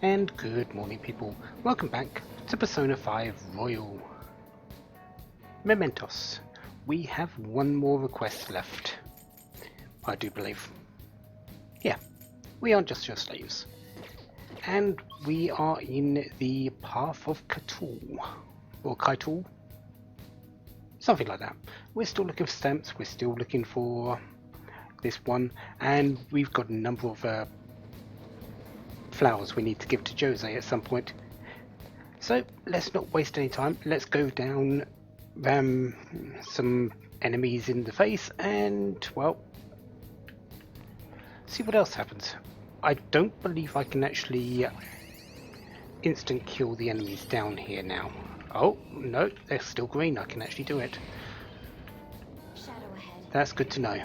And good morning, people. Welcome back to Persona 5 Royal. Mementos. We have one more request left, I do believe. Yeah, we aren't just your slaves. And we are in the Path of Caitul. Or Caitul? Something like that. We're still looking for stamps, we're still looking for this one, and we've got a number of flowers we need to give to Jose at some point. So let's not waste any time. Let's go down, ram some enemies in the face, and well, see what else happens. I don't believe I can actually instant kill the enemies down here now. Oh no, they're still green. I can actually do it. That's good to know.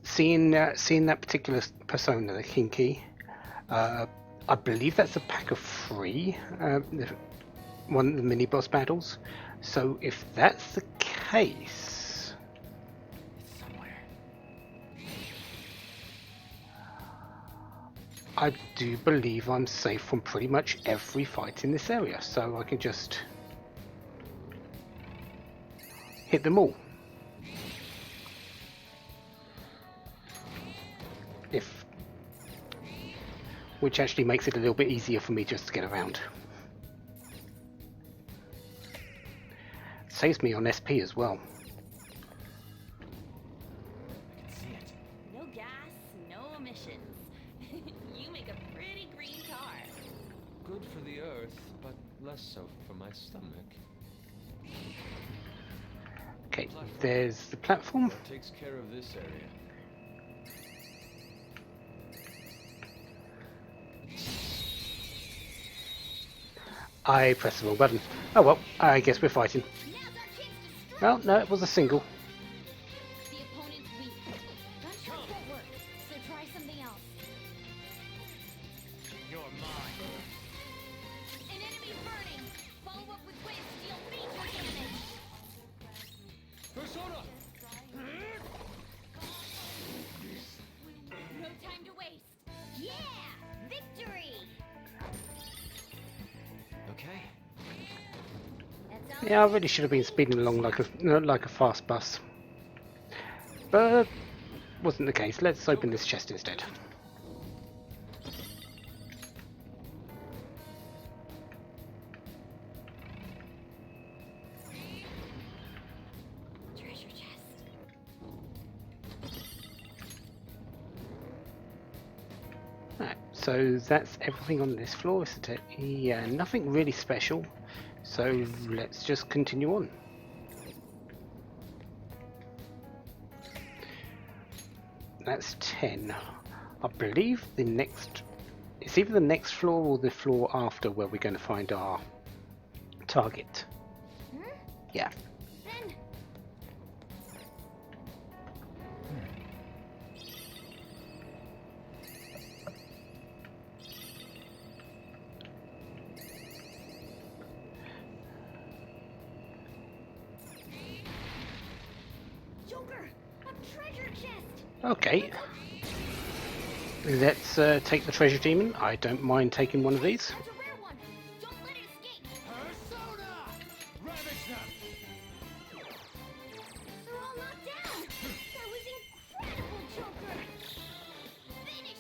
Seeing that particular persona, the Kinky, I believe that's a pack of 3, one of the mini boss battles. So if that's the case, It's somewhere. I do believe I'm safe from pretty much every fight in this area. So I can just hit them all. Which actually makes it a little bit easier for me just to get around. Saves me on SP as well. I can see it. No gas, no emissions. You make a pretty green car. Good for the earth, but less so for my stomach. Okay, there's the platform. That takes care of this area. I pressed the wrong button. Oh well, I guess we're fighting. Now's our chance to strike. Well, no, it was a single. The opponent's weak. Gunshot won't work, so try something else. You're mine. An enemy's burning. Follow up with waves to deal major damage. Persona! No time to waste. Yeah! Victory! Okay. That's all. Yeah, I really should have been speeding along like a fast bus, but wasn't the case. Let's open this chest instead. Treasure chest. Right, so that's everything on this floor, isn't it? Yeah, nothing really special. So let's just continue on. That's 10. I believe the next... It's either the next floor or the floor after where we're going to find our target. Yeah. Then Joker, a treasure chest. Okay. Let's take the treasure demon. I don't mind taking one of these. That's a rare one. Don't let it escape. Persona! Ravage them! They're all knocked down. That was incredible, Joker. Finish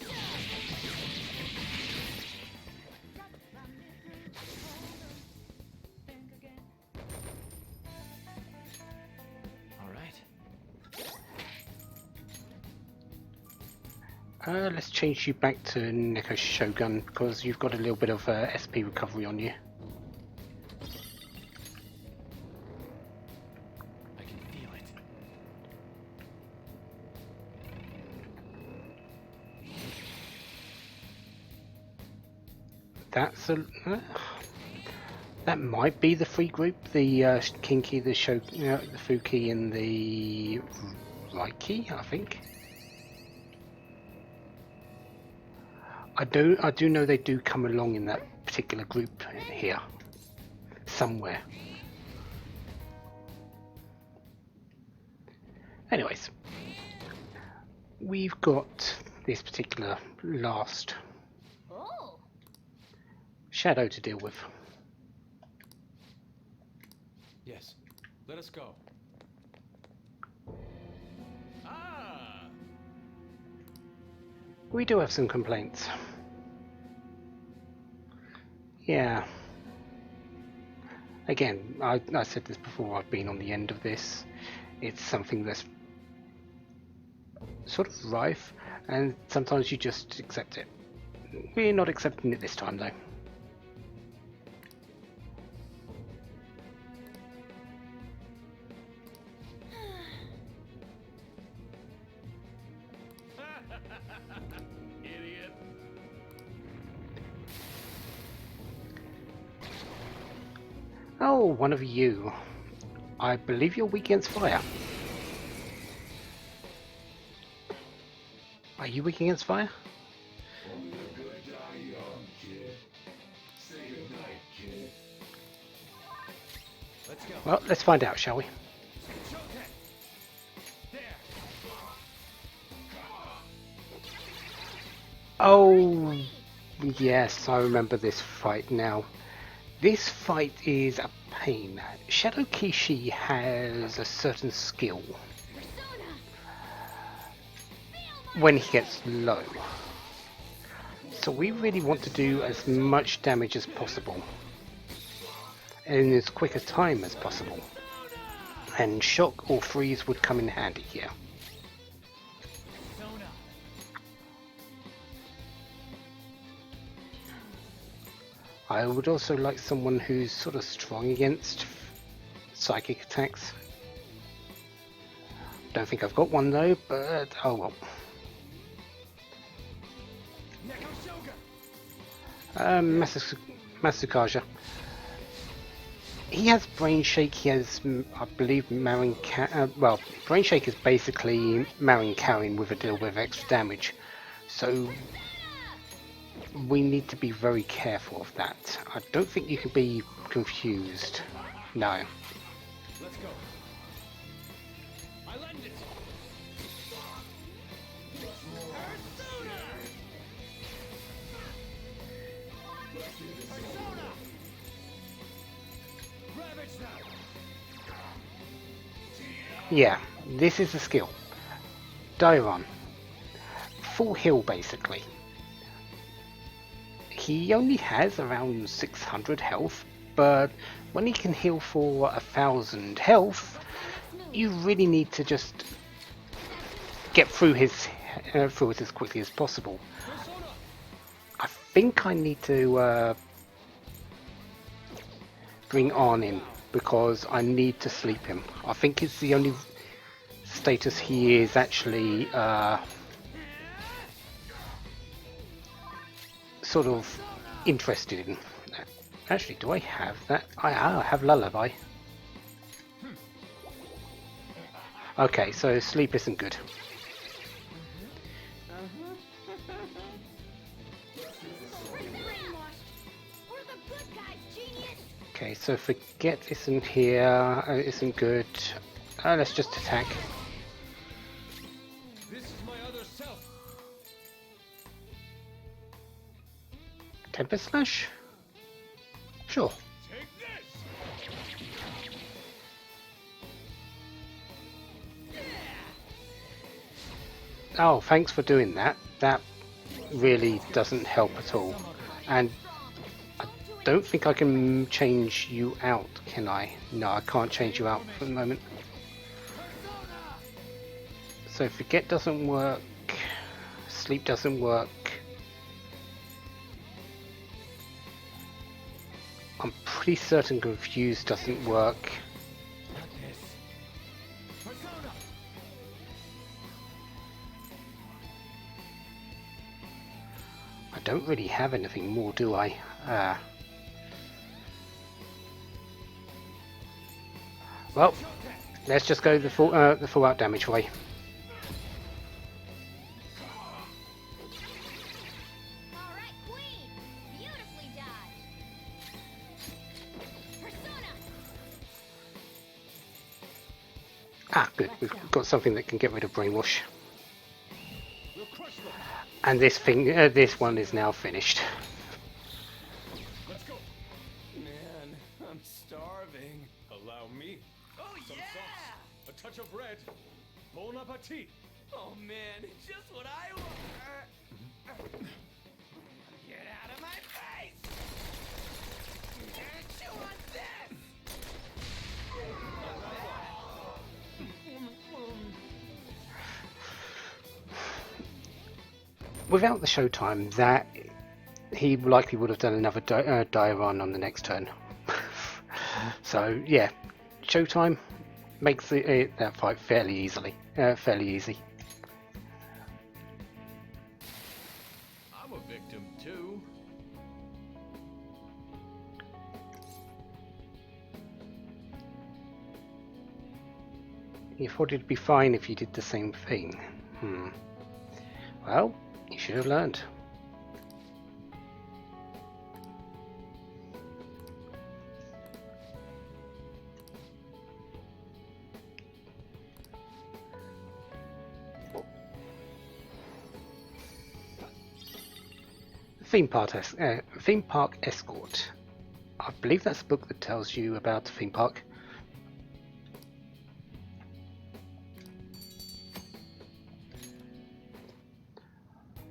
All right. Let's change you back to Neko Shogun because you've got a little bit of SP recovery on you. I can feel it. That's a... that might be the free group. The Kinky, the Fuki, and the Reiki, I think. I do know they do come along in that particular group here, somewhere. Anyways, we've got this particular last Oh, shadow to deal with. Yes. Let us go. Ah! We do have some complaints. Yeah. Again, I said this before, I've been on the end of this. It's something that's sort of rife, and sometimes you just accept it. We're not accepting it this time, though. Idiot. Oh, one of you. I believe you're weak against fire. Are you weak against fire? Let's go. Well, let's find out, shall we? Shoten. There. Oh, yes, I remember this fight now. This fight is a pain. Shadow Kishi has a certain skill persona. Feel my when he gets low. So we really want to do as much damage as possible in as quick a time as possible. And shock or freeze would come in handy here. Persona. I would also like someone who's sort of strong against psychic attacks. Don't think I've got one though, but oh well. Neko Shogun. Masukaja. He has Brain Shake, he has, I believe, well, Brain Shake is basically Marin Karin with a deal with extra damage. So we need to be very careful of that. I don't think you can be confused. No. Let's go. I lend it. Persona. Persona. Ravage them. Yeah, this is the skill. Dairon. Full heal basically. He only has around 600 health, but when he can heal for 1000 health, you really need to just get through through it as quickly as possible. Persona. I think I need to bring Arn in because I need to sleep him. I think it's the only status he is actually sort of interested in. Actually, do I have that? I have Lullaby. Okay, so sleep isn't good. brainwashed. We're the good guys, genius. Okay, so forget isn't here, isn't good. Let's just attack. This is my other self. Temper Slash? Sure. Take this. Oh, thanks for doing that. That really doesn't help at all. And I don't think I can change you out, can I? No, I can't change you out for the moment. So forget doesn't work. Sleep doesn't work. I'm pretty certain confused doesn't work. Not this. Persona. I don't really have anything more, do I? Well, let's just go the full out damage way. All right, Queen. Beautifully dodged. Persona. Ah, good. We've got something that can get rid of brainwash. And this one is now finished. Let's go. Man, I'm starving. Allow me. Oh Some sauce. A touch of red. Bon appetit. Oh man, just what I want. Get out of my face! Chew on this! Without the showtime, that he likely would have done another dive on the next turn. So yeah, showtime makes that fight fairly easy. I'm a victim too. You thought it'd be fine if you did the same thing. Well, you should have learned. Theme Park Escort. I believe that's a book that tells you about the theme park.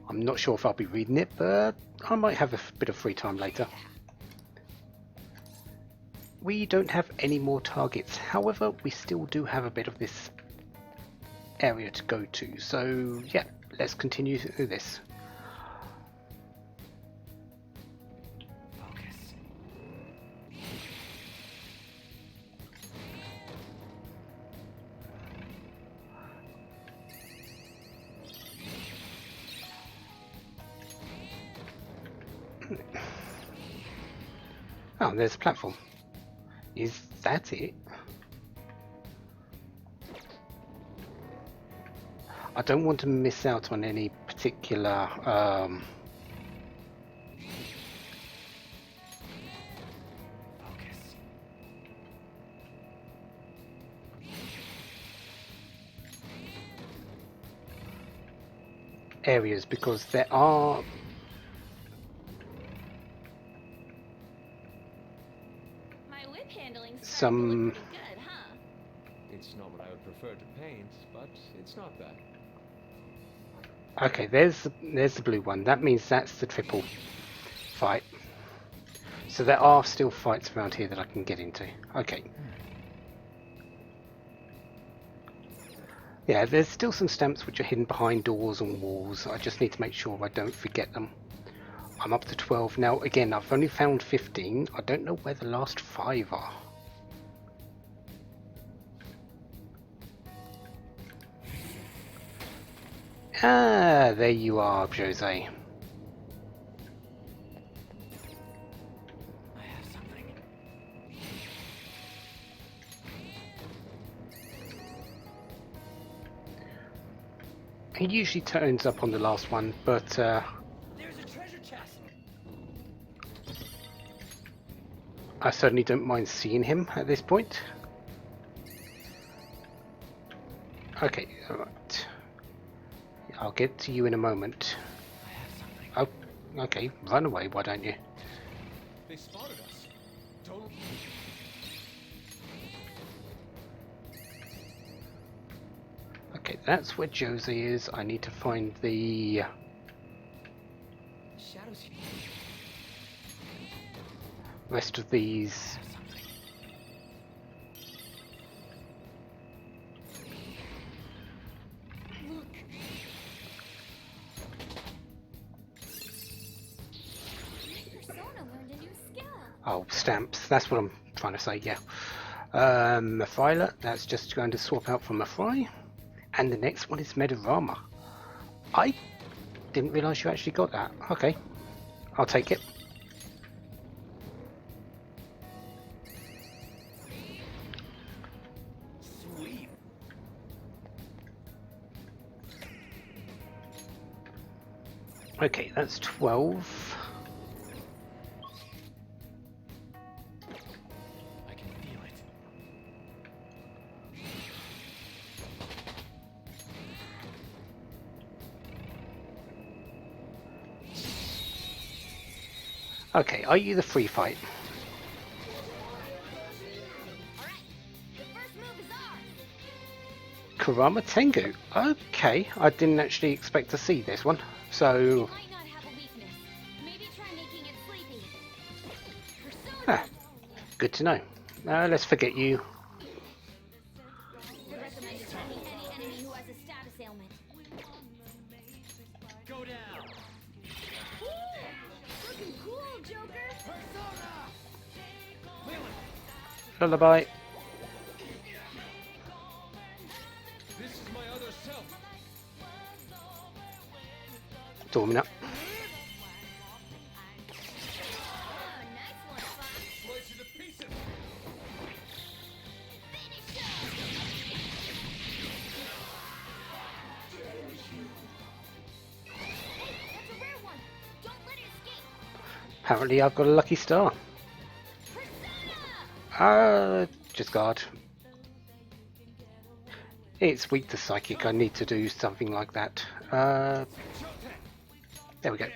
I'm not sure if I'll be reading it, but I might have a bit of free time later. We don't have any more targets, however, we still do have a bit of this area to go to, so yeah, let's continue through this. Oh, there's a platform. Is that it? I don't want to miss out on any particular areas, because there are some. Good, huh? It's not what I would prefer to paint, but it's not bad. Okay, there's the blue one. That means that's the triple fight. So there are still fights around here that I can get into. Okay. Yeah, there's still some stamps which are hidden behind doors and walls. I just need to make sure I don't forget them. I'm up to 12 now. Again, I've only found 15. I don't know where the last 5 are. Ah, there you are, Jose. I have something. He usually turns up on the last one, but There's a treasure chest. I certainly don't mind seeing him at this point. Okay, alright. I'll get to you in a moment. I have something. Oh, okay, run away, why don't you? They spotted us. Don't. Okay, that's where Josie is. I need to find the Shadows here. rest of these. Look. Your Persona learned a new skill. Oh, stamps. That's what I'm trying to say, yeah. Mephiler, that's just going to swap out from Mephi. And the next one is Medirama. I didn't realise you actually got that. Okay, I'll take it. Sweet. Okay, that's 12. I can feel it. Okay, are you the free fight? Alright, the first move is ours. Kurama Tengu. Okay, I didn't actually expect to see this one. So, It might not have a weakness. Maybe try making it sleepy. Persona! good to know. Let's forget you. I recommend attacking any enemy who has a status ailment. Go down. Ooh, looking cool, Joker. Persona. Lullaby. This is my other self. Dormina. Oh, nice one, Fox. Slice you to pieces. Finish him. Hey, that's a rare one. Don't let it escape. Apparently I've got a lucky star. Persona! Just guard. It's weak to psychic. I need to do something like that. There we go. They're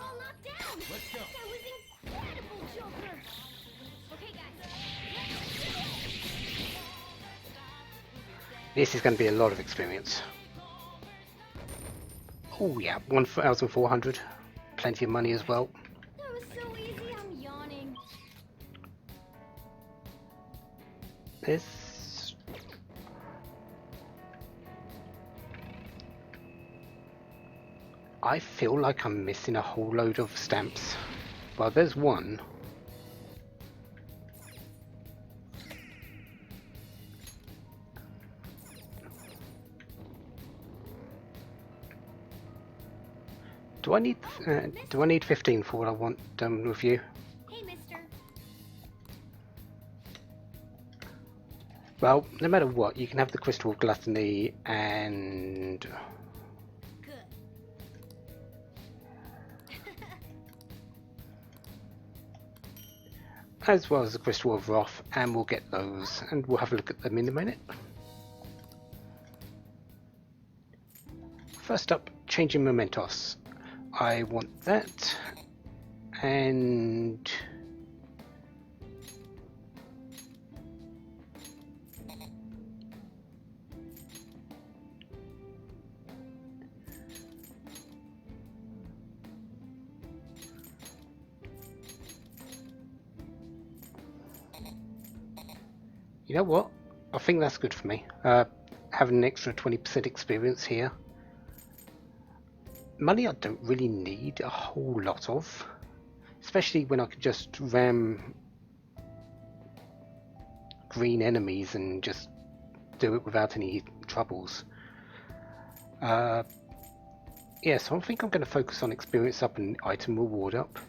all knocked down. Let's go. That was incredible, Joker. Okay, guys. Let's go. This is going to be a lot of experience. Oh yeah, 1,400. Plenty of money as well. That was so easy. I'm yawning. This. I feel like I'm missing a whole load of stamps. Well, there's one. Do I need 15 for what I want done with you? Hey, mister. Well, no matter what, you can have the Crystal of Gluttony and Good. as well as the Crystal of Wrath, and we'll get those, and we'll have a look at them in a minute. First up, changing Mementos. I want that, and you know what? I think that's good for me. Having an extra 20% experience here. Money I don't really need a whole lot of, especially when I could just ram green enemies and just do it without any troubles. Yeah, so I think I'm going to focus on experience up and item reward up,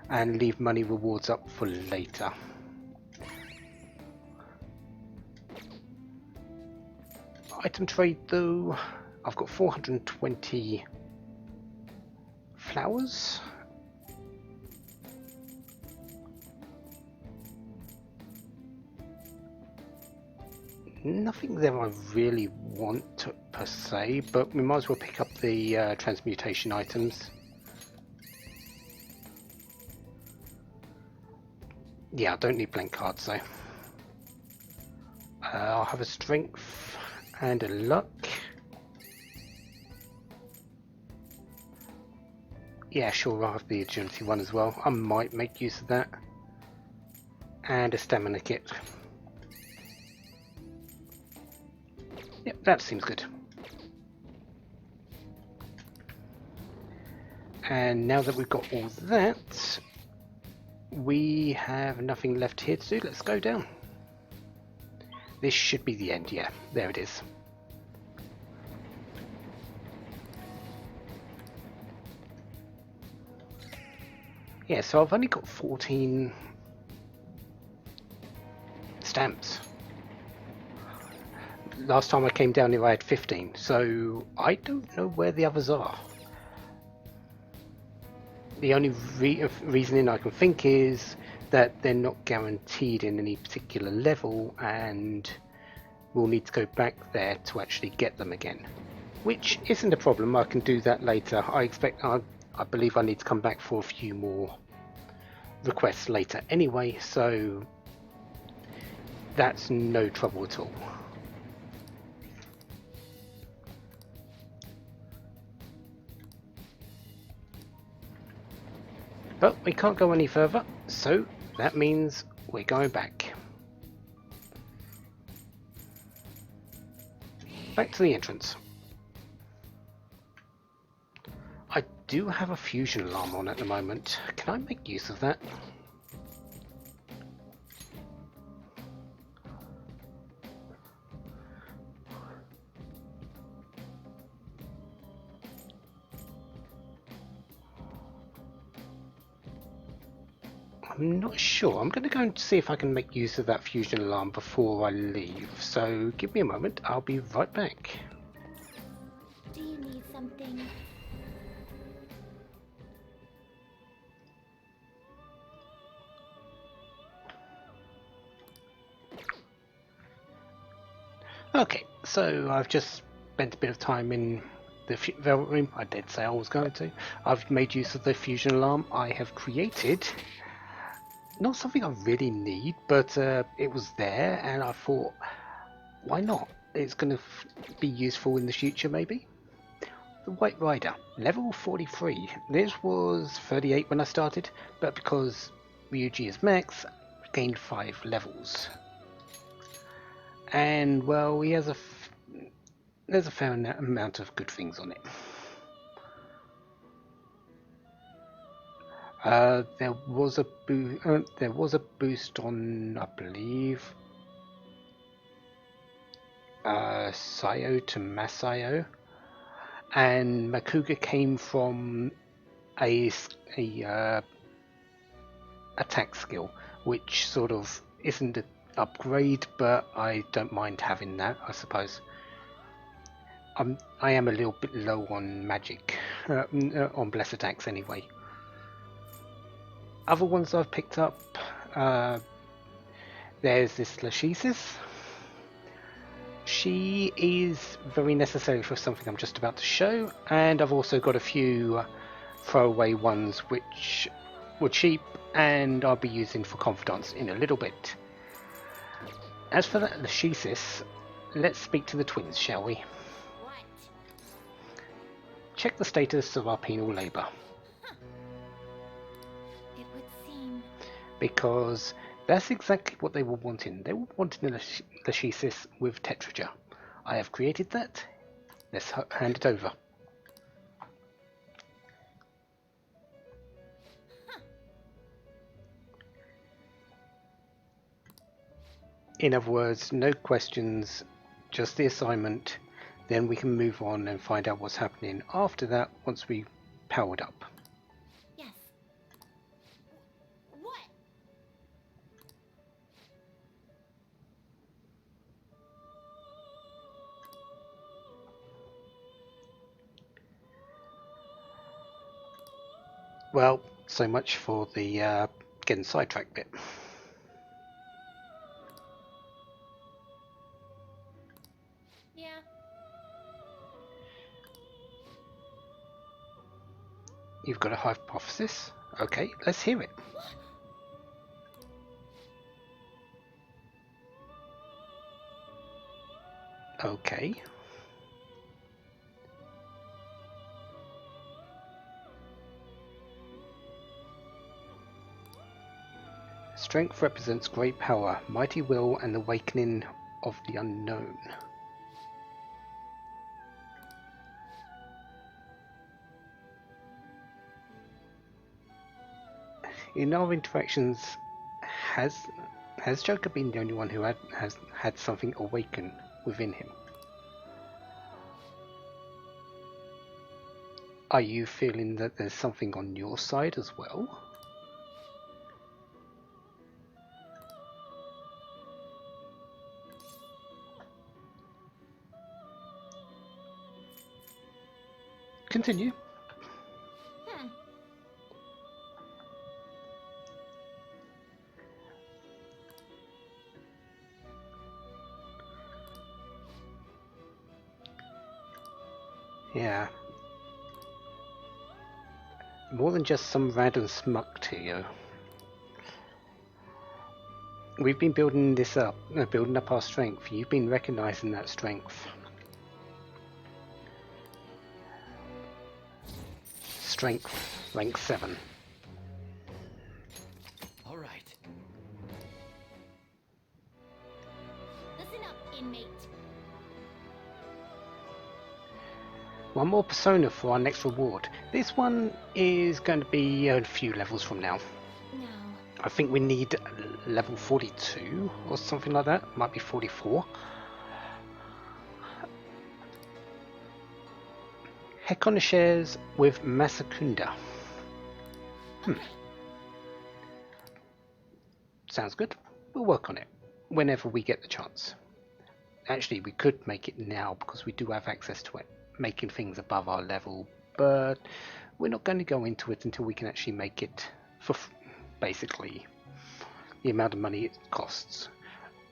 and leave money rewards up for later. Item trade though, I've got 420 flowers. Nothing there I really want to, per se, but we might as well pick up the transmutation items. Yeah, I don't need blank cards though. I'll have a strength and a luck. Yeah, sure, I'll have the agility one as well. I might make use of that. And a stamina kit. Yep, that seems good. And now that we've got all that, we have nothing left here to do. Let's go down. This should be the end, yeah, there it is. Yeah, so I've only got 14 stamps. Last time I came down here I had 15, so I don't know where the others are. The only reasoning I can think is that they're not guaranteed in any particular level, and we'll need to go back there to actually get them again. Which isn't a problem, I can do that later. I I believe I need to come back for a few more requests later anyway, so that's no trouble at all. But we can't go any further, so that means we're going back. Back to the entrance. I do have a fusion alarm on at the moment. Can I make use of that? I'm not sure. I'm going to go and see if I can make use of that fusion alarm before I leave. So give me a moment. I'll be right back. Do you need something? Okay, so I've just spent a bit of time in the Velvet Room. I did say I was going to. I've made use of the fusion alarm I have created. Not something I really need, but it was there, and I thought, why not? It's going to be useful in the future, maybe. The White Rider, level 43. This was 38 when I started, but because Ryuji is max, gained 5 levels. And well, he has there's a fair amount of good things on it. There was a boost on, I believe, Sayo to Masayo, and Makuga came from a attack skill, which sort of isn't an upgrade, but I don't mind having that, I suppose. I am a little bit low on magic, on bless attacks anyway. Other ones I've picked up, there's this Lachesis. She is very necessary for something I'm just about to show, and I've also got a few throwaway ones which were cheap and I'll be using for confidants in a little bit. As for that Lachesis, let's speak to the twins, shall we? What? Check the status of our penal labour. It would seem. Because that's exactly what they were wanting. They were wanting a Lachesis with Tetrager. I have created that. Let's hand it over. In other words, no questions, just the assignment. Then we can move on and find out what's happening after that once we powered up. Yes. What? Well, so much for the getting sidetracked bit. Yeah. You've got a hypothesis? Okay, let's hear it. Okay. Strength represents great power, mighty will, and the awakening of the unknown. In our interactions, has Joker been the only one who has had something awaken within him? Are you feeling that there's something on your side as well? Continue. Hmm. Yeah. More than just some random smuck to you. We've been building this up, building up our strength. You've been recognizing that strength. Strength, rank 7. All right. Listen up, inmate. One more persona for our next reward. This one is going to be a few levels from now. No. I think we need level 42 or something like that. Might be 44. Hekon shares with Masakunda. Sounds good. We'll work on it whenever we get the chance. Actually, we could make it now because we do have access to it, making things above our level, but we're not going to go into it until we can actually make it for basically the amount of money it costs,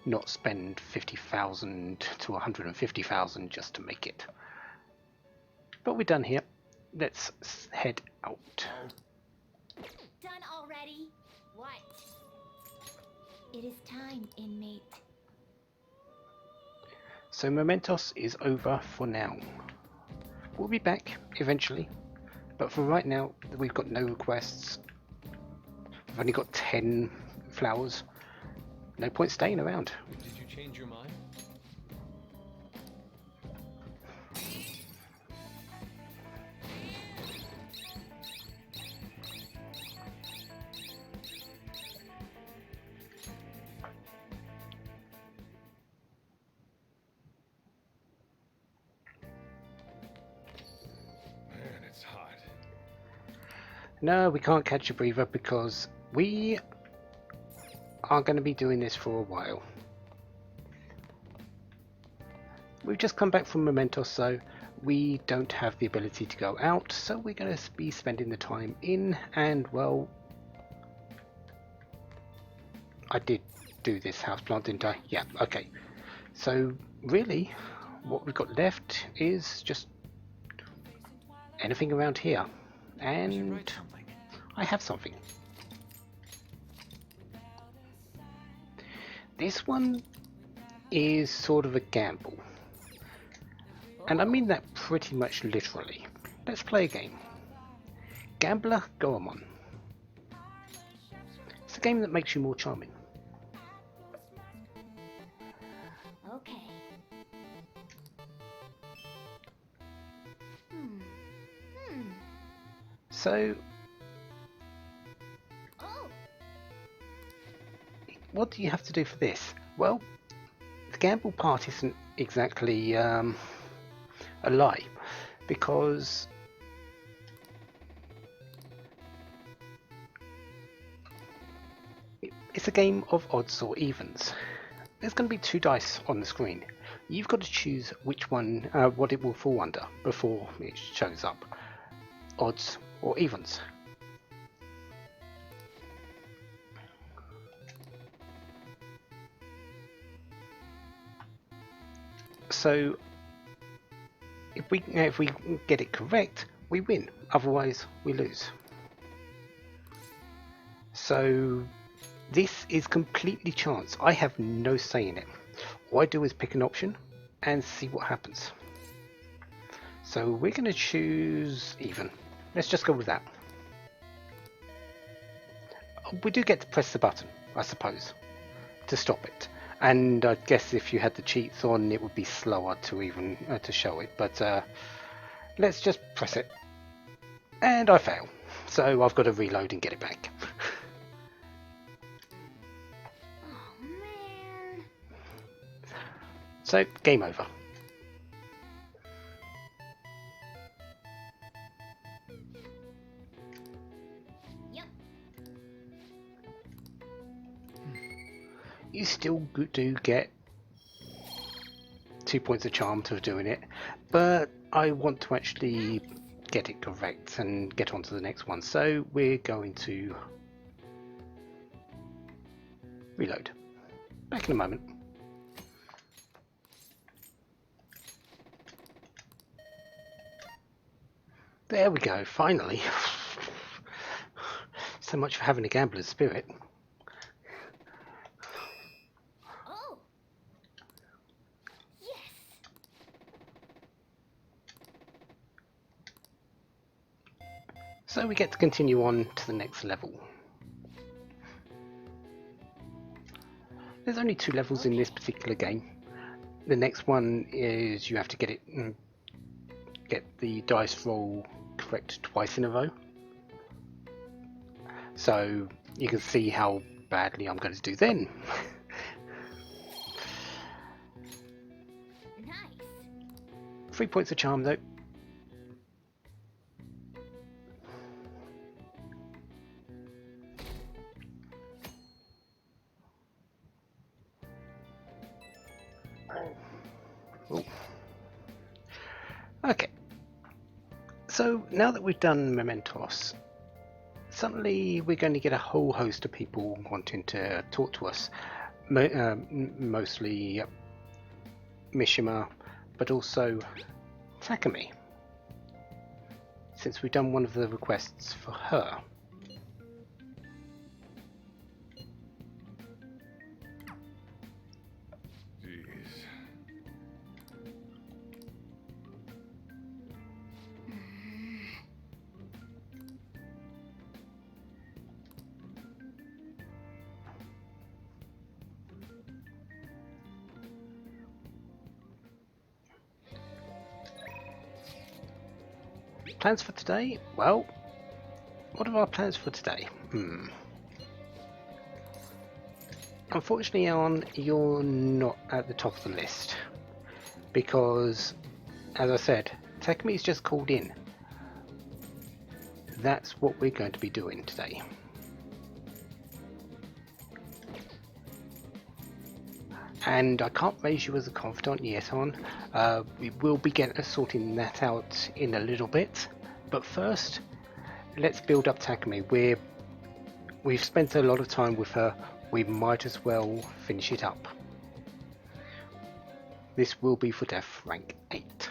not spend 50,000 to 150,000 just to make it. But we're done here. Let's head out. Done already? What? It is time, inmate. So Mementos is over for now. We'll be back eventually, but for right now we've got no requests. We've only got 10 flowers. No point staying around. Did you change your mind? Man, it's hot. No, we can't catch a breather because we are going to be doing this for a while. We've just come back from Mementos, so we don't have the ability to go out, so we're going to be spending the time in, and well, I did do this houseplant, didn't I? Yeah, okay. So really, what we've got left is just anything around here, and I have something. This one is sort of a gamble, and I mean that pretty much literally. Let's play a game. Gambler Goemon. It's a game that makes you more charming. Okay. So, Oh, what do you have to do for this? Well, the gamble part isn't exactly a lie, because it's a game of odds or evens. There's going to be 2 dice on the screen. You've got to choose which one, what it will fall under before it shows up. Odds or evens. So if we get it correct, we win. Otherwise, we lose. So this is completely chance. I have no say in it. All I do is pick an option and see what happens. So we're going to choose even. Let's just go with that. We do get to press the button, I suppose, to stop it. And I guess if you had the cheats on, it would be slower to even to show it. But let's just press it. And I fail. So I've got to reload and get it back. oh man. So, game over. Yep. You still do get 2 points of charm to doing it, but I want to actually get it correct and get on to the next one, so we're going to reload. Back in a moment. There we go, finally. so much for having a gambler's spirit. Oh. Yes. So we get to continue on to the next level. There's only 2 levels in this particular game. The next one is you have to get the dice roll correct twice in a row. So you can see how badly I'm going to do then. Nice. 3 points of charm though. Ooh. Okay. So now that we've done Mementos, suddenly we're going to get a whole host of people wanting to talk to us. Mostly Mishima, but also Takumi, since we've done one of the requests for her. Jeez. Plans for today? Well, what are our plans for today? Unfortunately, Arn, you're not at the top of the list. Because, as I said, Takumi's just called in. That's what we're going to be doing today. And I can't raise you as a confidant yet, Arn. We will be sorting that out in a little bit. But first, let's build up Takumi. We've spent a lot of time with her. We might as well finish it up. This will be for Death Rank 8.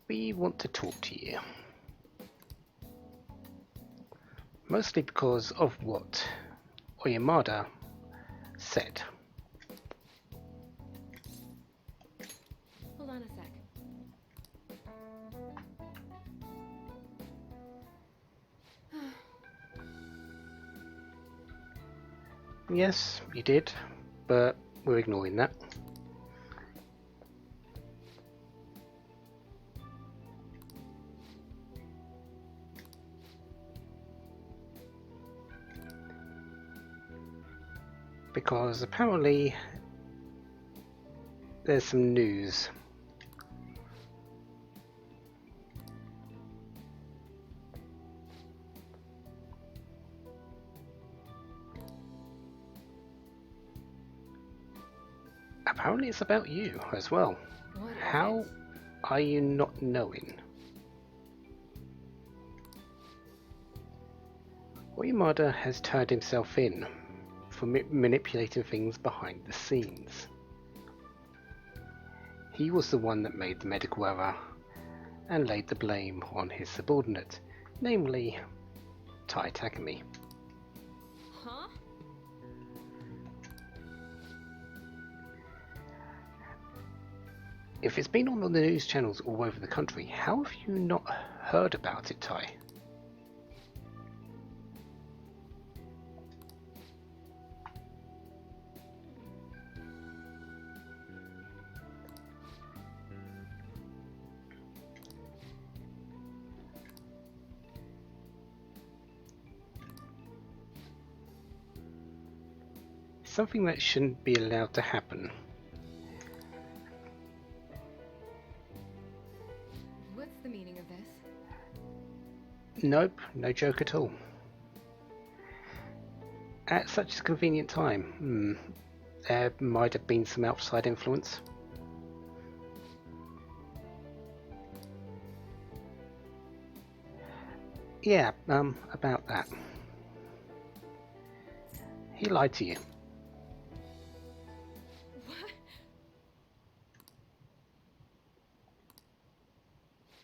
We want to talk to you. Mostly because of what Oyamada said. Hold on a sec. Yes, you did, but we're ignoring that. Because apparently there's some news. Apparently it's about you as well. What is How it? are you not knowing? Oyamada has turned himself in for manipulating things behind the scenes. He was the one that made the medical error and laid the blame on his subordinate, namely Tai Takumi. Huh? If it's been on the news channels all over the country, how have you not heard about it, Tai? Something that shouldn't be allowed to happen. What's the meaning of this? Nope, no joke at all. At such a convenient time, there might have been some outside influence. Yeah, about that. He lied to you. What?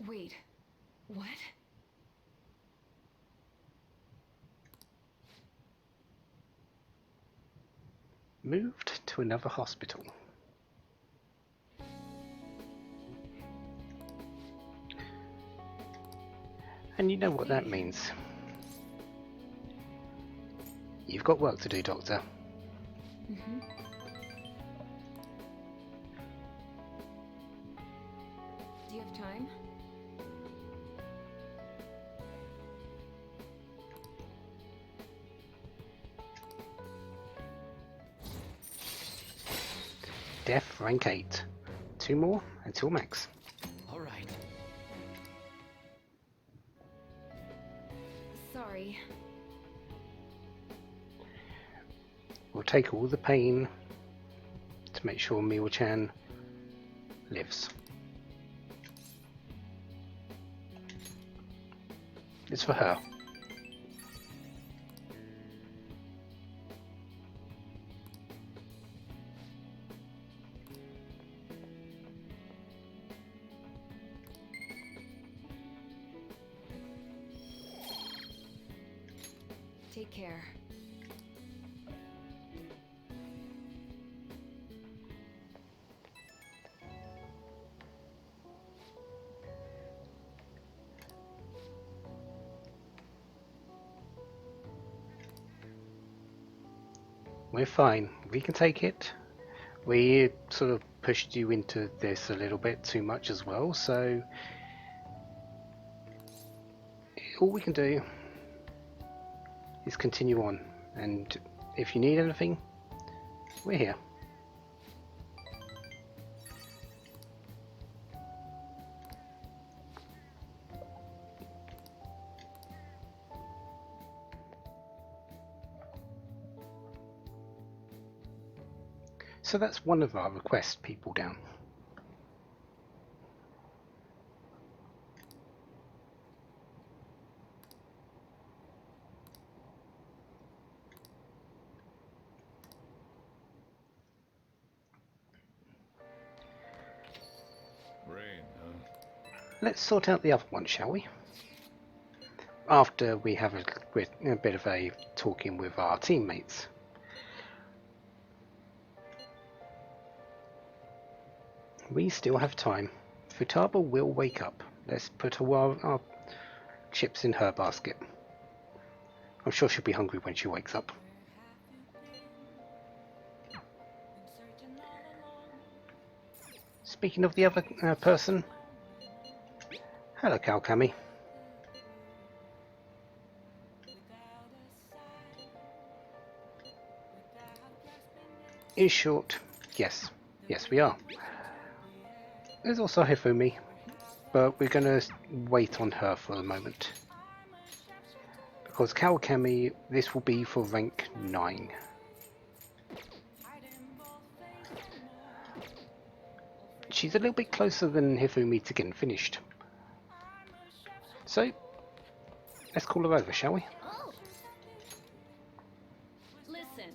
Wait. What? moved to another hospital. And you know what that means. You've got work to do, Doctor. Mm-hmm. Do you have time? Death rank 8. 2 more until max. All right. Sorry. We'll take all the pain to make sure Miwa-chan lives. It's for her. Take care. We're fine. We can take it. We sort of pushed you into this a little bit too much as well, so all we can do is continue on. And if you need anything, we're here. So that's one of our request people down. Rain, huh? Let's sort out the other one, shall we? After we have a bit of a talking with our teammates. We still have time. Futaba will wake up. Let's put our chips in her basket. I'm sure she'll be hungry when she wakes up. Speaking of the other person, hello Kawakami. In short, yes. Yes, we are. There's also Hifumi, but we're going to wait on her for the moment. Because Kawakami, this will be for rank 9. She's a little bit closer than Hifumi to getting finished. So, let's call her over, shall we? Oh! Listen.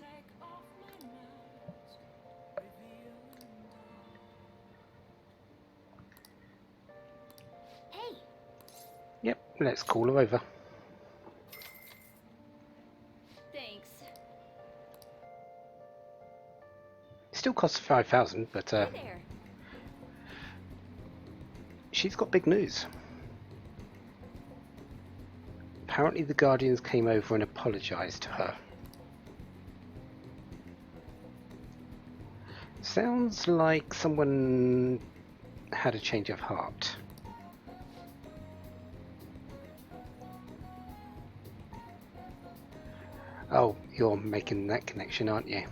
Hey! Yep, let's call her over. Thanks. Still costs 5,000, but Hey there. she's got big news. Apparently the Guardians came over and apologised to her. Sounds like someone had a change of heart. Oh, you're making that connection, aren't you?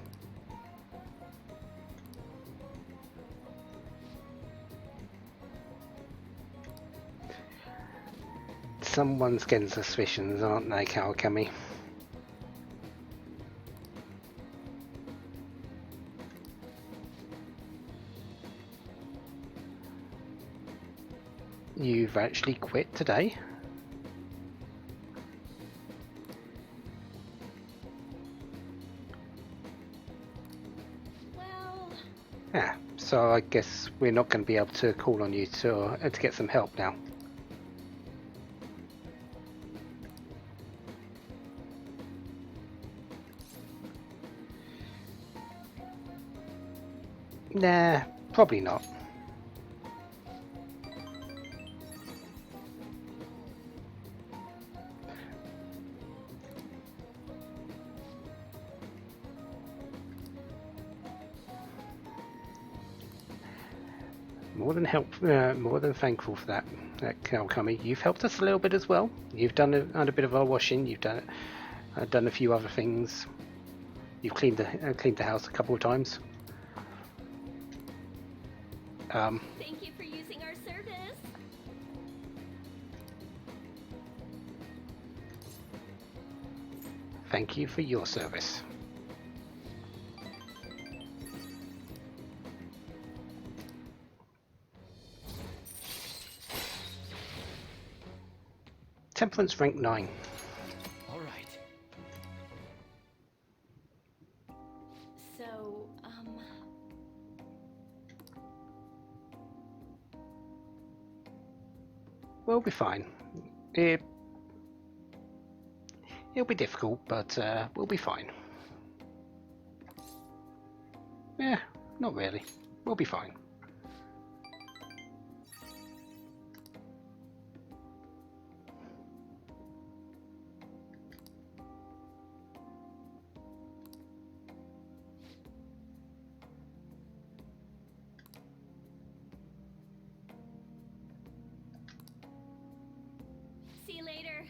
Someone's getting suspicions, aren't they, Kawakami? You've actually quit today? Well, Yeah, so I guess we're not going to be able to call on you to get some help now. Nah, probably not. More than thankful for that, Kami. You've helped us a little bit as well. You've done a bit of our washing. You've done a few other things. You've cleaned the house a couple of times. Thank you for using our service. Thank you for your service. Temperance rank 9. All right. So, We'll be fine. It'll be difficult, but we'll be fine. Yeah, not really. We'll be fine. see you later.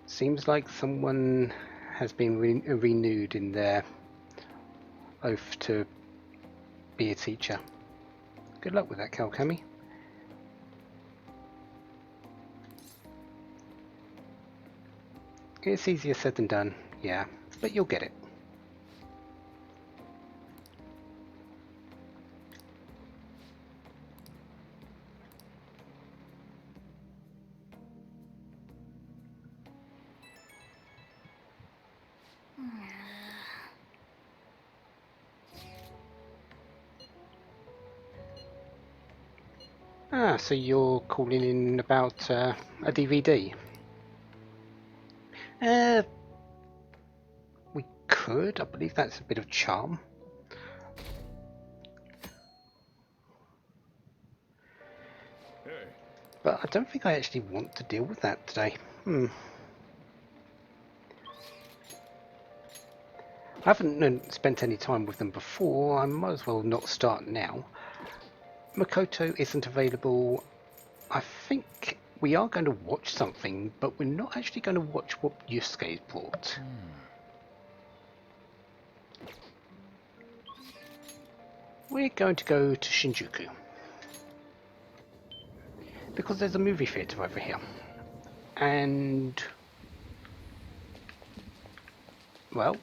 Seems like someone has been renewed in their oath to be a teacher. Good luck with that, Kami. It's easier said than done, yeah, but you'll get it. Ah, so you're calling in about a DVD? We could. I believe that's a bit of charm. Hey, But I don't think I actually want to deal with that today. I haven't spent any time with them before. I might as well not start now. Makoto isn't available. I think we are going to watch something, but we're not actually going to watch what Yusuke's brought. We're going to go to Shinjuku. Because there's a movie theatre over here. And... well...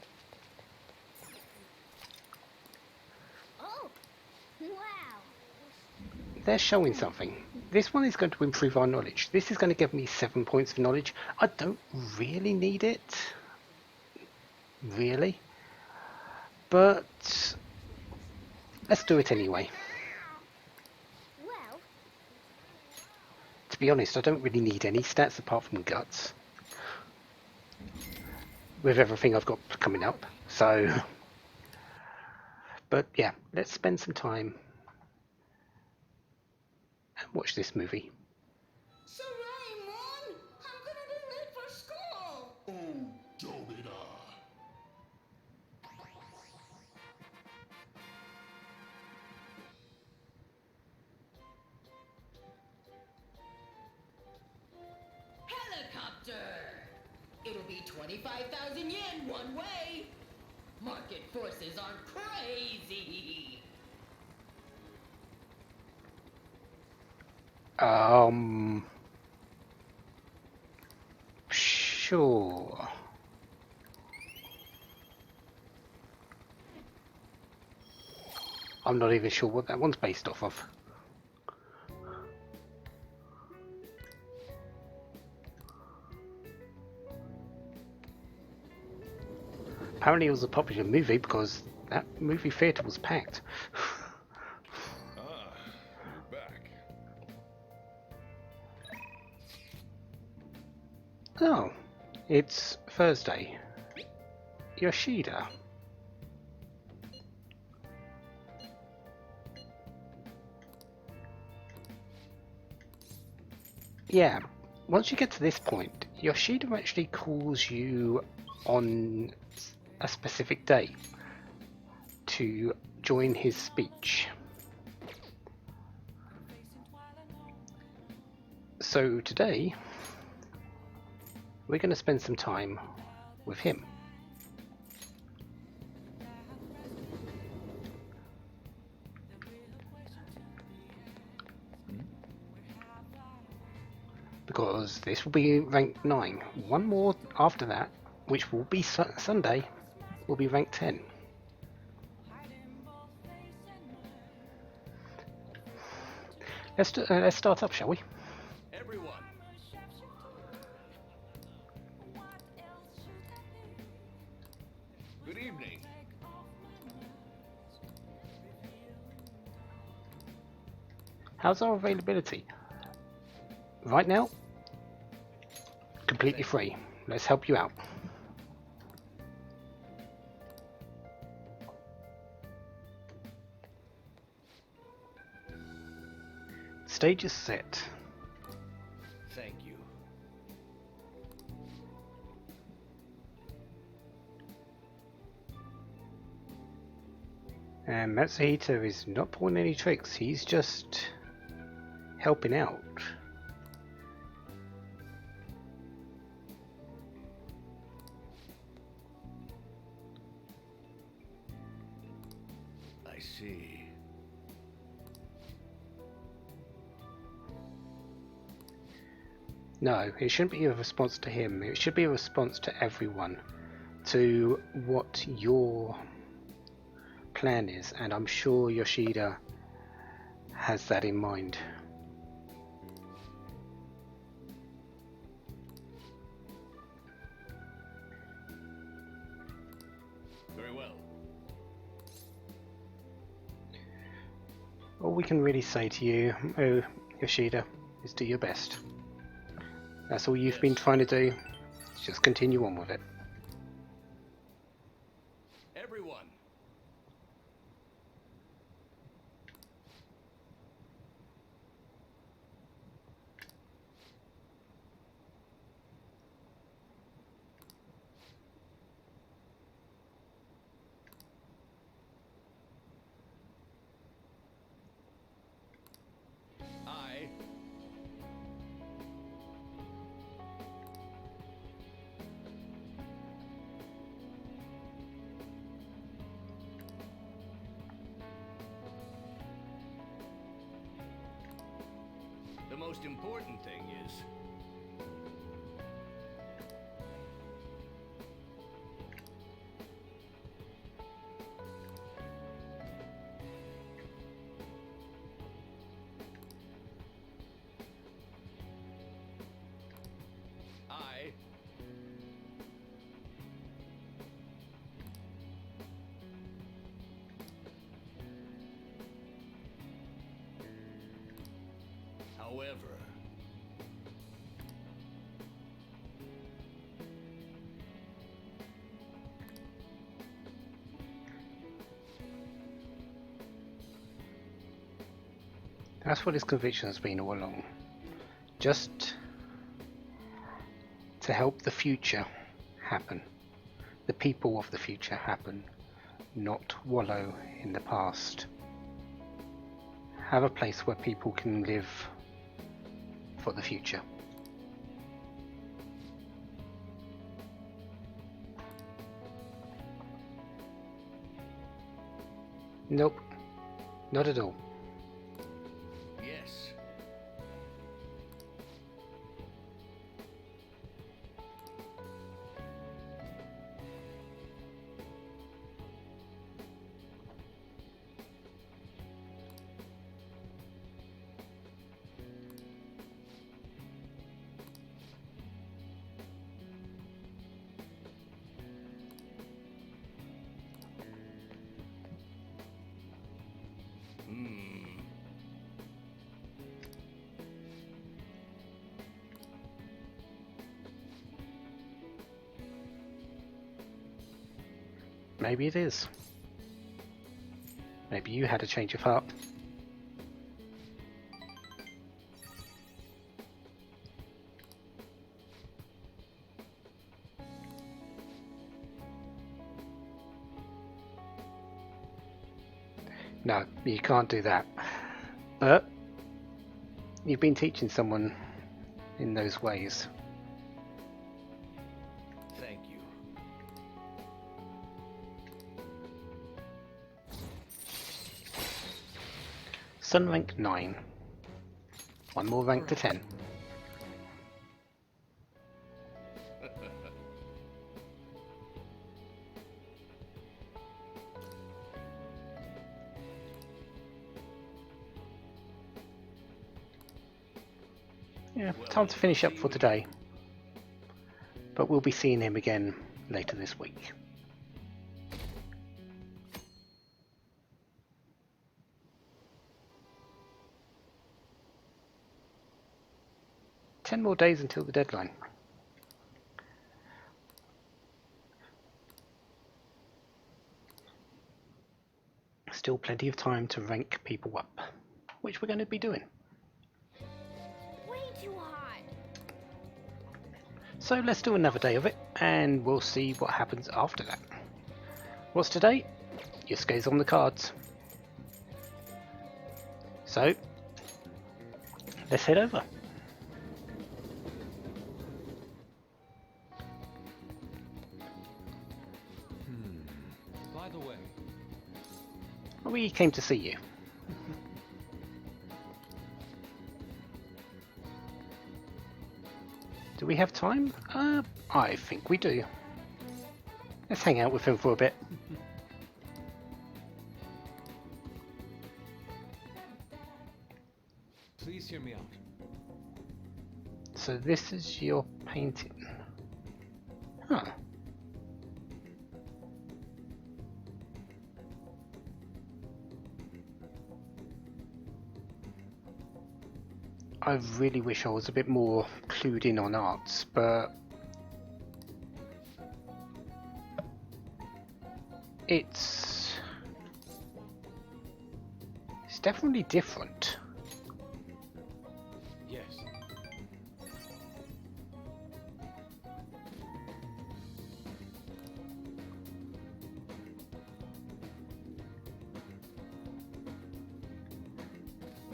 Oh, wow. they're showing something. This one is going to improve our knowledge. This is going to give me 7 points of knowledge. I don't really need it. Really. But... let's do it anyway. Well, To be honest, I don't really need any stats apart from guts. With everything I've got coming up. So... but yeah, let's spend some time and watch this movie. So, Raymond, I'm gonna be late for school. Oh, Dobida. Helicopter. It'll be 25,000 yen one way. Market forces are crazy. Sure. I'm not even sure what that one's based off of. Apparently it was a popular movie because that movie theatre was packed. ah, Oh, it's Thursday. Yoshida. Yeah, once you get to this point, Yoshida actually calls you on a specific day to join his speech. So today, we're going to spend some time with him. Because this will be rank 9. One more after that, which will be Sunday, will be rank 10. Let's start up, shall we? Everyone, good evening. How's our availability? Right now, completely free. Let's help you out. Stage is set. Thank you. And Matsuhito is not pulling any tricks, he's just helping out. I see. No, it shouldn't be a response to him, it should be a response to everyone, to what your plan is, and I'm sure Yoshida has that in mind. Very well. All we can really say to you, oh Yoshida, is do your best. That's all you've been trying to do. Just continue on with it. Everyone, I. The most important thing is I. However, That's what his conviction has been all along. Just to help the future happen. The people of the future happen. Not wallow in the past. Have a place where people can live for the future. Nope. Not at all. yes. Hmm. maybe it is. Maybe you had a change of heart. No, you can't do that. But you've been teaching someone in those ways. Thank you. Sun rank 9. One more rank to 10. Yeah, time to finish up for today. But we'll be seeing him again later this week. Ten more days until the deadline. Still plenty of time to rank people up, which we're going to be doing. Way too hot. So let's do another day of it, and we'll see what happens after that. What's today? Yusuke's on the cards. So, let's head over. By the way, We came to see you. Do we have time? I think we do. Let's hang out with him for a bit. please hear me out. So this is your painting. Huh. I really wish I was a bit more clued in on arts, but it's definitely different. Yes.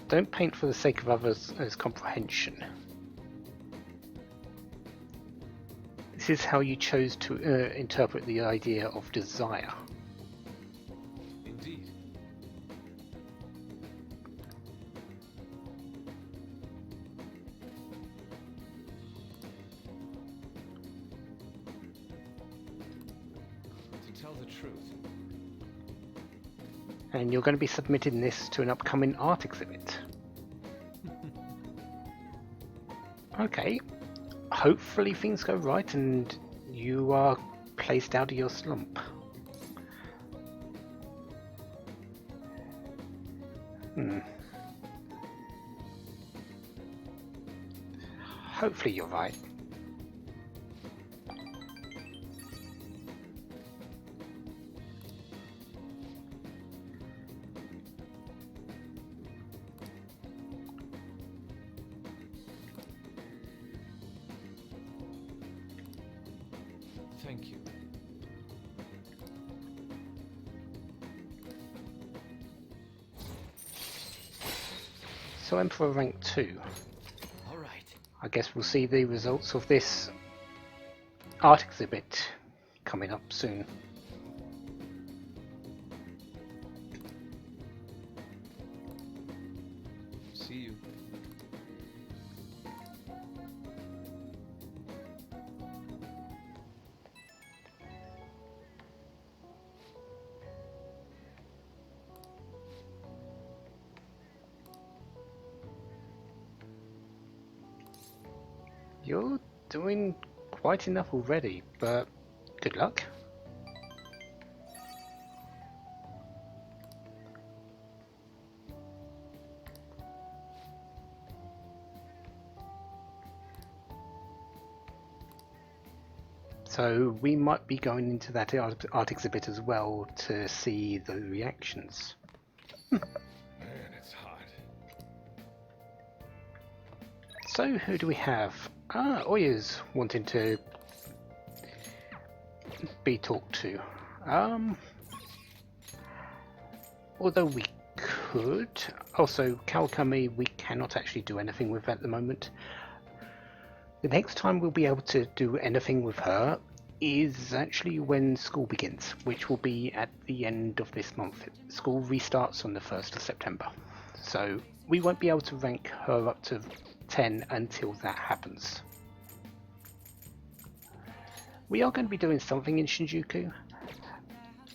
Don't paint for the sake of others as comprehension. This is how you chose to interpret the idea of desire. Indeed. To tell the truth, And you're going to be submitting this to an upcoming art exhibit. Okay. Hopefully things go right and you are placed out of your slump. Hopefully you're right. thank you. So Emperor rank 2. All right. I guess we'll see the results of this art exhibit coming up soon. See you. You're doing quite enough already, but good luck. So So we might be going into that art exhibit as well to see the reactions. Man, it's hot. So who do we have? Oya's wanting to be talked to. Although we could. Also, Kawakami we cannot actually do anything with at the moment. The next time we'll be able to do anything with her is actually when school begins, which will be at the end of this month. School restarts on the 1st of September. So we won't be able to rank her up to 10 until that happens. We are going to be doing something in Shinjuku.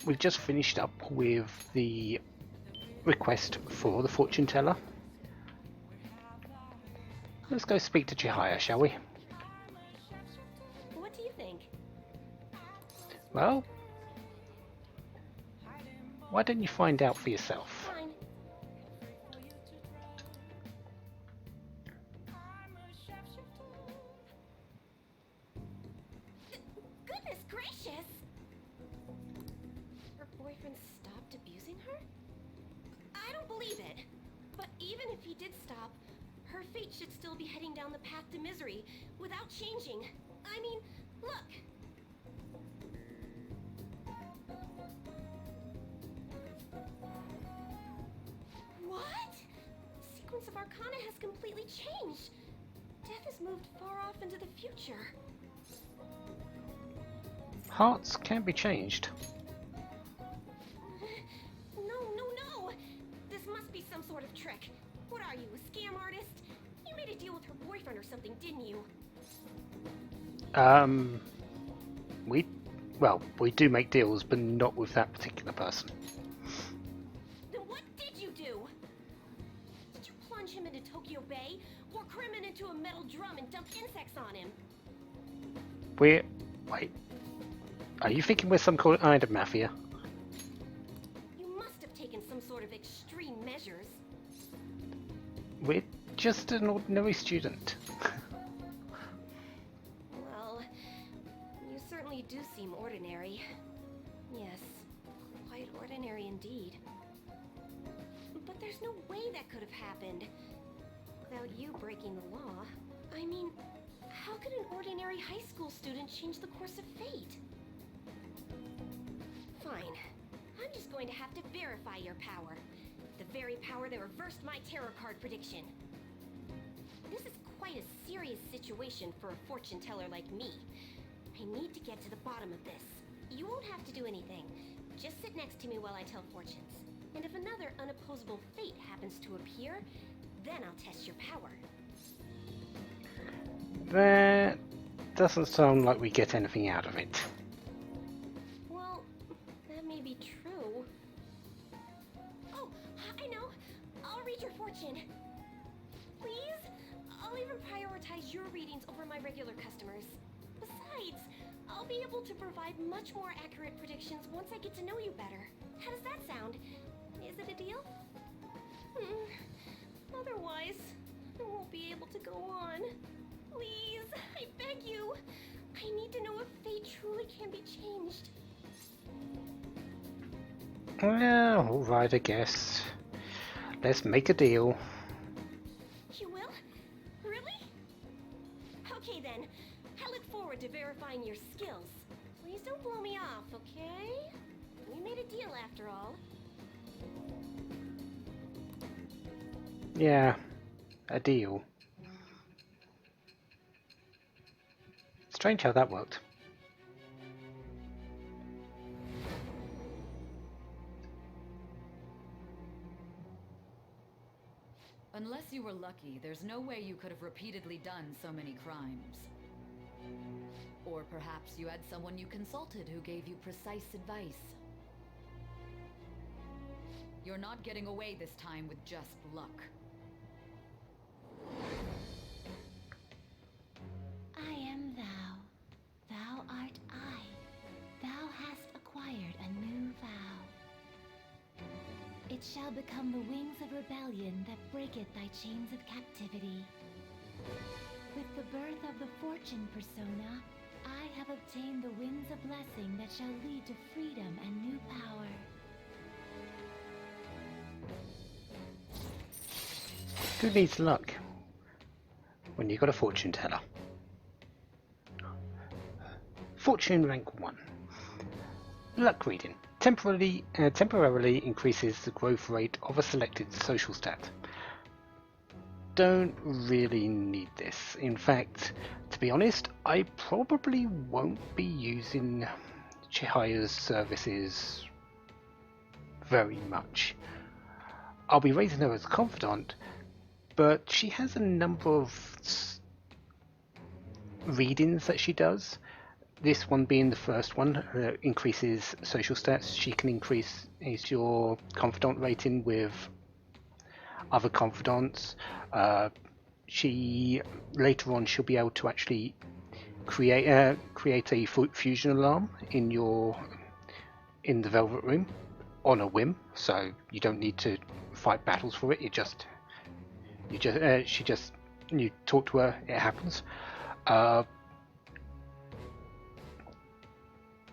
We've just finished up with the request for the fortune teller. Let's go speak to Chihaya, shall we? What do you think? Well, why don't you find out for yourself? Fine. Goodness gracious! Her boyfriend stopped abusing her? I don't believe it. But even if he did stop, her fate should still be heading down the path to misery without changing. I mean, look. What? The sequence of Arcana has completely changed. Death has moved far off into the future. Hearts can be changed. No. This must be some sort of trick. What are you, a scam artist? You made a deal with her boyfriend or something, didn't you? We do make deals, but not with that particular person. Then what did you do? Did you plunge him into Tokyo Bay? Or cram him into a metal drum and dump insects on him? Wait. Are you thinking we're some kind of mafia? You must have taken some sort of extreme measures. We're just an ordinary student. Well, you certainly do seem ordinary. Yes, quite ordinary indeed. But there's no way that could have happened without you breaking the law. I mean, how could an ordinary high school student change the course of fate? Fine. I'm just going to have to verify your power. The very power that reversed my tarot card prediction. This is quite a serious situation for a fortune teller like me. I need to get to the bottom of this. You won't have to do anything. Just sit next to me while I tell fortunes. And if another unopposable fate happens to appear, then I'll test your power. That doesn't sound like we get anything out of it. Well, that may be true. Oh, I know. I'll read your fortune. Please? I'll even prioritize your readings over my regular customers. Besides, I'll be able to provide much more accurate predictions once I get to know you better. How does that sound? Is it a deal? Otherwise, I won't be able to go on. Please, I beg you. I need to know if fate truly can be changed. Well, alright, I guess. Let's make a deal. You will? Really? Okay then. I look forward to verifying your skills. Please don't blow me off, okay? We made a deal after all. Yeah, a deal. Strange how that worked. Unless you were lucky, there's no way you could have repeatedly done so many crimes. Or perhaps you had someone you consulted who gave you precise advice. You're not getting away this time with just luck. I am thou, thou art I. Thou hast acquired a new vow. It shall become the wings of rebellion that breaketh thy chains of captivity. With the birth of the fortune persona, I have obtained the winds of blessing that shall lead to freedom and new power. Who needs luck when you got a fortune teller? Fortune rank 1. Luck reading. Temporarily increases the growth rate of a selected social stat. Don't really need this. In fact, to be honest, I probably won't be using Chihire's services very much. I'll be raising her as a confidant, but she has a number of readings that she does. This one being the first one, increases social stats. She can increase your confidant rating with other confidants. She later on she'll be able to actually create a fusion alarm in the Velvet Room on a whim, so you don't need to fight battles for it. You talk to her, it happens.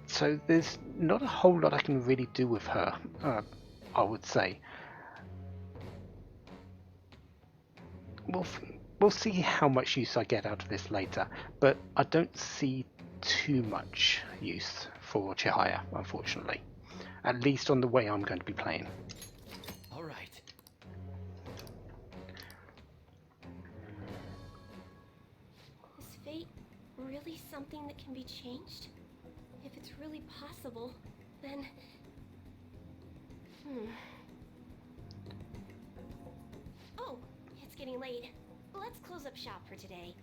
So there's not a whole lot I can really do with her, I would say. We'll see how much use I get out of this later, but I don't see too much use for Chihire, unfortunately. At least on the way I'm going to be playing. All right. Is fate really something that can be changed? If it's really possible, then... Oh, it's getting late. Let's close up shop for today.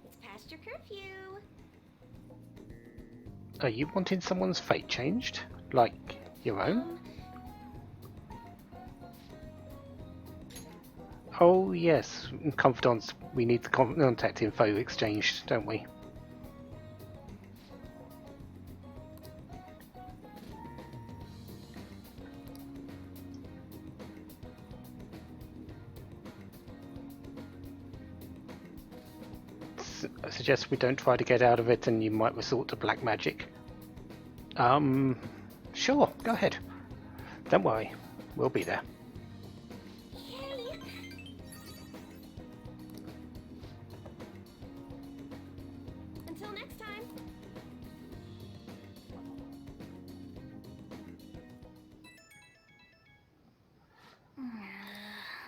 It's past your curfew. Are you wanting someone's fate changed? Like your own? Oh yes, confidants, we need the contact info exchanged, don't we? I suggest we don't try to get out of it and you might resort to black magic. Sure, go ahead. Don't worry, we'll be there. Yay! Until next time.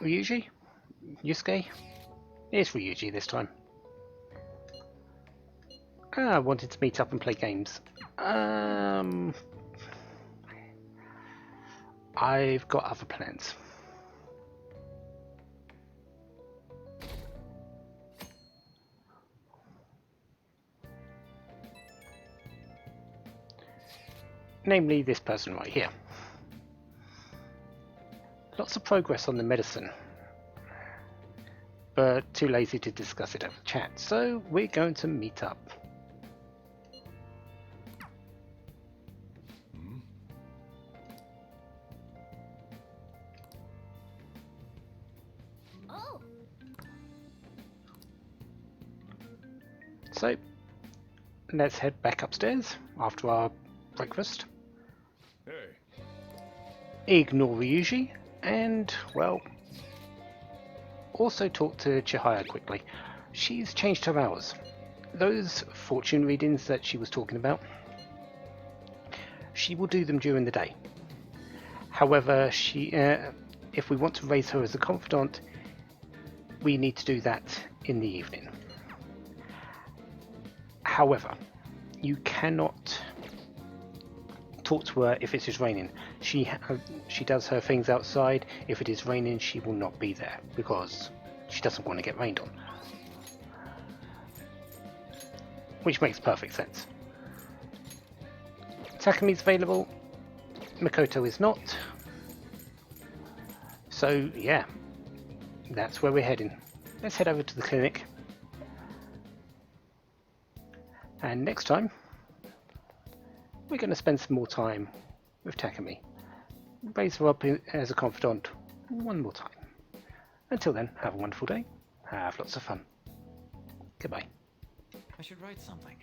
Ryuji? Yusuke? It's Ryuji this time. I wanted to meet up and play games. I've got other plans. Namely this person right here. Lots of progress on the medicine, but too lazy to discuss it over chat, so we're going to meet up. Oh, So let's head back upstairs after our breakfast. Hey, Ignore Ryuji and, well, also talk to Chihire quickly. She's changed her hours. Those fortune readings that she was talking about, she will do them during the day. However, if we want to raise her as a confidant, we need to do that in the evening. However, you cannot talk to her if it is raining. She does her things outside. If it is raining, she will not be there because she doesn't want to get rained on. Which makes perfect sense. Takami's available. Makoto is not. So yeah, that's where we're heading. Let's head over to the clinic. And next time, we're going to spend some more time with Takami. Raise her up as a confidant one more time. Until then, have a wonderful day. Have lots of fun. Goodbye. I should write something.